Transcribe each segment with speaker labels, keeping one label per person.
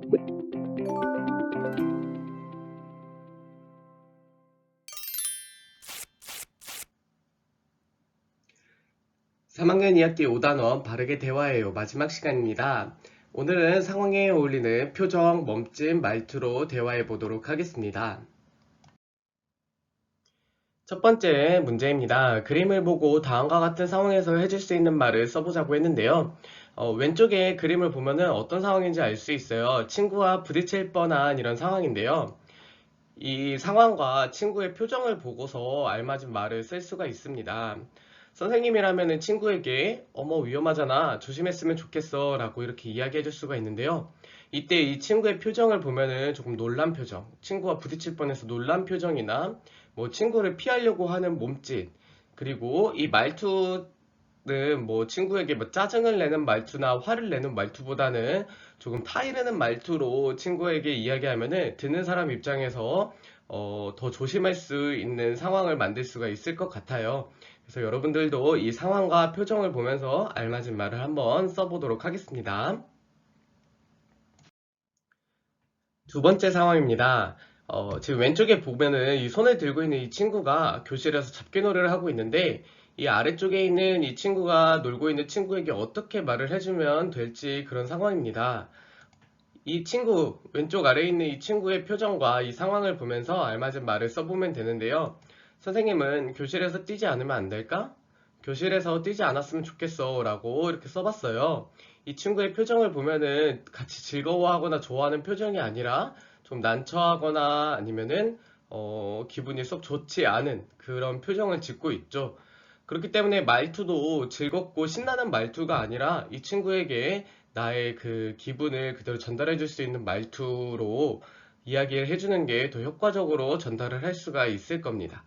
Speaker 1: 3학년 2학기 5단원 바르게 대화해요. 마지막 시간입니다. 오늘은 상황에 어울리는 표정, 몸짓, 말투로 대화해 보도록 하겠습니다. 첫 번째 문제입니다. 그림을 보고 다음과 같은 상황에서 해줄 수 있는 말을 써보자고 했는데요. 왼쪽에 그림을 보면은 어떤 상황인지 알 수 있어요. 친구와 부딪힐 뻔한 이런 상황인데요. 이 상황과 친구의 표정을 보고서 알맞은 말을 쓸 수가 있습니다. 선생님이라면 친구에게 어머 위험하잖아 조심했으면 좋겠어 라고 이렇게 이야기해 줄 수가 있는데요. 이때 이 친구의 표정을 보면은 조금 놀란 표정, 친구와 부딪힐 뻔해서 놀란 표정이나 뭐 친구를 피하려고 하는 몸짓, 그리고 이 말투는 뭐 친구에게 뭐 짜증을 내는 말투나 화를 내는 말투보다는 조금 타이르는 말투로 친구에게 이야기하면은 듣는 사람 입장에서 더 조심할 수 있는 상황을 만들 수가 있을 것 같아요. 그래서 여러분들도 이 상황과 표정을 보면서 알맞은 말을 한번 써보도록 하겠습니다. 두 번째 상황입니다. 지금 왼쪽에 보면은 이 손을 들고 있는 이 친구가 교실에서 잡기놀이를 하고 있는데 이 아래쪽에 있는 이 친구가 놀고 있는 친구에게 어떻게 말을 해주면 될지 그런 상황입니다. 이 친구, 왼쪽 아래에 있는 이 친구의 표정과 이 상황을 보면서 알맞은 말을 써보면 되는데요. 선생님은 교실에서 뛰지 않으면 안 될까? 교실에서 뛰지 않았으면 좋겠어 라고 이렇게 써봤어요. 이 친구의 표정을 보면은 같이 즐거워하거나 좋아하는 표정이 아니라 좀 난처하거나 아니면은 기분이 쏙 좋지 않은 그런 표정을 짓고 있죠. 그렇기 때문에 말투도 즐겁고 신나는 말투가 아니라 이 친구에게 나의 그 기분을 그대로 전달해 줄 수 있는 말투로 이야기를 해주는 게 더 효과적으로 전달을 할 수가 있을 겁니다.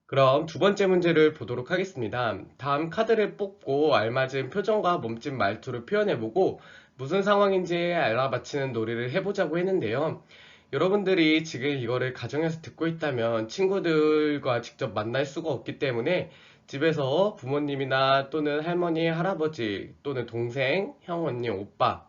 Speaker 1: 그럼 두 번째 문제를 보도록 하겠습니다. 다음 카드를 뽑고 알맞은 표정과 몸짓 말투를 표현해보고 무슨 상황인지 알아맞히는 놀이를 해보자고 했는데요. 여러분들이 지금 이거를 가정에서 듣고 있다면 친구들과 직접 만날 수가 없기 때문에 집에서 부모님이나 또는 할머니, 할아버지 또는 동생, 형, 언니, 오빠,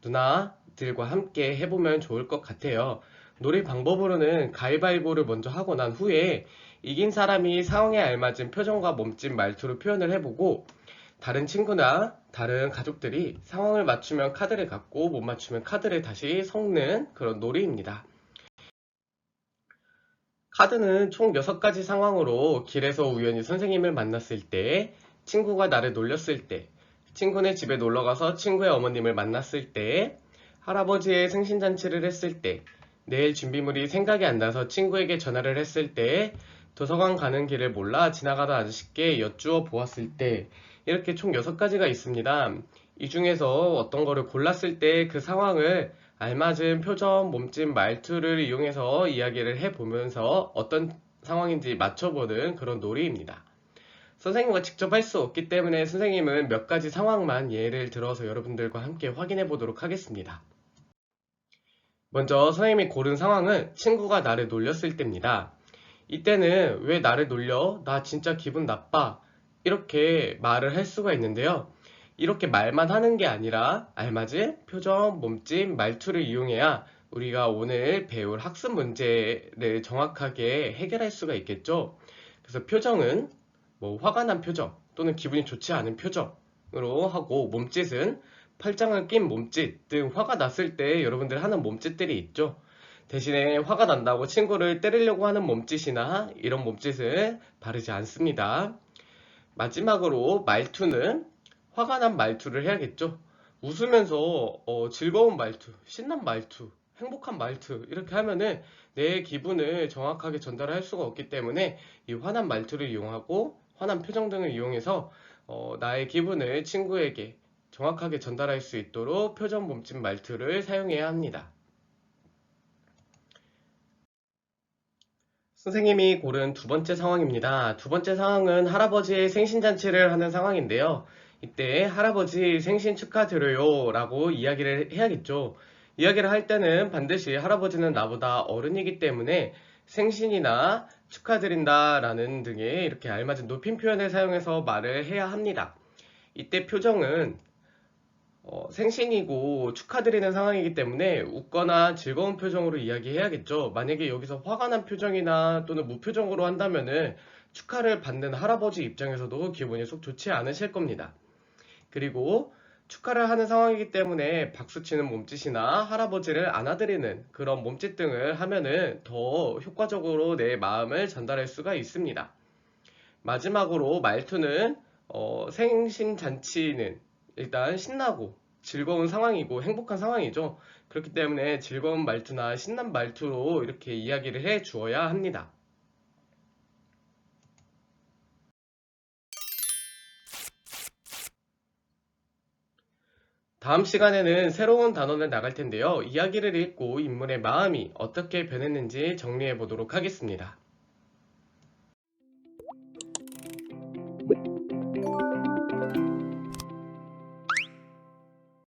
Speaker 1: 누나들과 함께 해보면 좋을 것 같아요. 놀이 방법으로는 가위바위보를 먼저 하고 난 후에 이긴 사람이 상황에 알맞은 표정과 몸짓 말투로 표현을 해보고 다른 친구나 다른 가족들이 상황을 맞추면 카드를 갖고 못 맞추면 카드를 다시 섞는 그런 놀이입니다. 카드는 총 6가지 상황으로 길에서 우연히 선생님을 만났을 때, 친구가 나를 놀렸을 때, 친구네 집에 놀러가서 친구의 어머님을 만났을 때, 할아버지의 생신잔치를 했을 때, 내일 준비물이 생각이 안 나서 친구에게 전화를 했을 때, 도서관 가는 길을 몰라 지나가던 아저씨께 여쭈어 보았을 때, 이렇게 총 6가지가 있습니다. 이 중에서 어떤 거를 골랐을 때 그 상황을 알맞은 표정, 몸짓, 말투를 이용해서 이야기를 해보면서 어떤 상황인지 맞춰보는 그런 놀이입니다. 선생님과 직접 할 수 없기 때문에 선생님은 몇 가지 상황만 예를 들어서 여러분들과 함께 확인해 보도록 하겠습니다. 먼저 선생님이 고른 상황은 친구가 나를 놀렸을 때입니다. 이때는 왜 나를 놀려? 나 진짜 기분 나빠. 이렇게 말을 할 수가 있는데요. 이렇게 말만 하는 게 아니라 알맞은 표정, 몸짓, 말투를 이용해야 우리가 오늘 배울 학습 문제를 정확하게 해결할 수가 있겠죠. 그래서 표정은 뭐 화가 난 표정 또는 기분이 좋지 않은 표정으로 하고 몸짓은 팔짱을 낀 몸짓 등 화가 났을 때 여러분들 하는 몸짓들이 있죠. 대신에 화가 난다고 친구를 때리려고 하는 몸짓이나 이런 몸짓을 바르지 않습니다. 마지막으로 말투는 화가 난 말투를 해야겠죠. 웃으면서 즐거운 말투, 신난 말투, 행복한 말투 이렇게 하면은 내 기분을 정확하게 전달할 수가 없기 때문에 이 화난 말투를 이용하고 화난 표정 등을 이용해서 나의 기분을 친구에게 정확하게 전달할 수 있도록 표정 몸짓 말투를 사용해야 합니다. 선생님이 고른 두 번째 상황입니다. 두 번째 상황은 할아버지의 생신잔치를 하는 상황인데요. 이때 할아버지 생신 축하드려요 라고 이야기를 해야겠죠. 이야기를 할 때는 반드시 할아버지는 나보다 어른이기 때문에 생신이나 축하드린다 라는 등의 이렇게 알맞은 높임 표현을 사용해서 말을 해야 합니다. 이때 표정은 생신이고 축하드리는 상황이기 때문에 웃거나 즐거운 표정으로 이야기해야겠죠. 만약에 여기서 화가 난 표정이나 또는 무표정으로 한다면은 축하를 받는 할아버지 입장에서도 기분이 속 좋지 않으실 겁니다. 그리고 축하를 하는 상황이기 때문에 박수치는 몸짓이나 할아버지를 안아드리는 그런 몸짓 등을 하면은 더 효과적으로 내 마음을 전달할 수가 있습니다. 마지막으로 말투는 생신 잔치는 일단 신나고 즐거운 상황이고 행복한 상황이죠. 그렇기 때문에 즐거운 말투나 신난 말투로 이렇게 이야기를 해 주어야 합니다. 다음 시간에는 새로운 단원을 나갈 텐데요. 이야기를 읽고 인물의 마음이 어떻게 변했는지 정리해 보도록 하겠습니다.